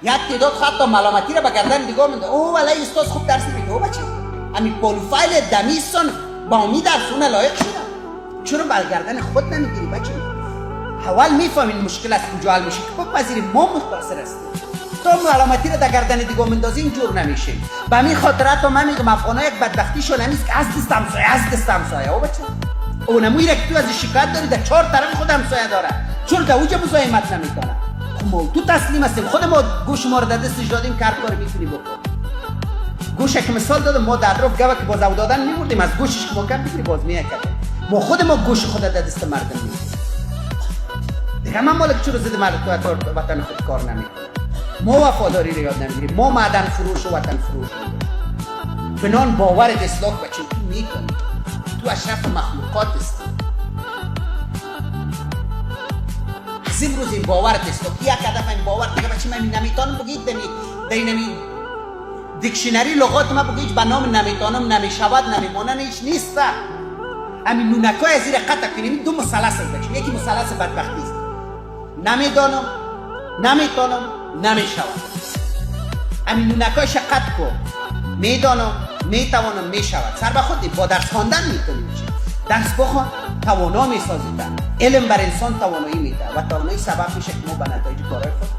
یک تعداد حتی ملامتی را به گردن دیگه میده. او ولی استاد خوب درس میده. او بچه همین پروفایل دمیستان با می درسونه لایق شدن. چرا بر گردن خود نمیگیری بچه؟ اول میفهمین مشکل است کجا حل میشه که بپذیری ما مقصر است. تو ملامتی را در گردن دیگه میندازی اینجور نمیشه. به همین خاطر تو من میگم افغانا یک بدبختیشون همیست که از دست همسایه او بچه. او نموی را که تو از شکایت داری در چهار طرف خود همسایه داره. چون در اوجه مزاحمت نمیکنه. تو تسلیم هستیم. خود ما گوش ما رو در دستش دادیم که هر کاری میتونی بکن. گوش که مثال دادم ما در رفت گوه که باز او دادن میبردیم از گوشش که ما کم بگیری باز میکردیم. ما خود ما گوش خود در دست مردم میبردیم. دیگه من مالک چرا زده مرد تو وطن خود کار نمیکنه. ما وفاداری رو یاد نمیگیریم. ما معدن فروش و وطن فروش بنان باور اصلاح بچه تو میکنی. تو اشرف مخلوقات هستی. از امروز این باورت اصلاح یک هدف این باور دیگه بچه من نمیتونم بگید در دیکشنری لغات ما بگید به نام نمیتونم نمیشود نمیمونن هیچ نیست. همین نونکای از زیر قطع کنیم دو مثلث است بچه. یکی مثلث بدبختی است. نمیدانم نمیتونم نمیشود. همین نونکایش قطع کن. میدانم میتوانم میشود. سر به خودی با درس خواندن میتونی بچه. درس بخوان توانا میسازید. علم بر انسان توانایی میده و توانایی سبب میشه که ما به نتایج کارهای خود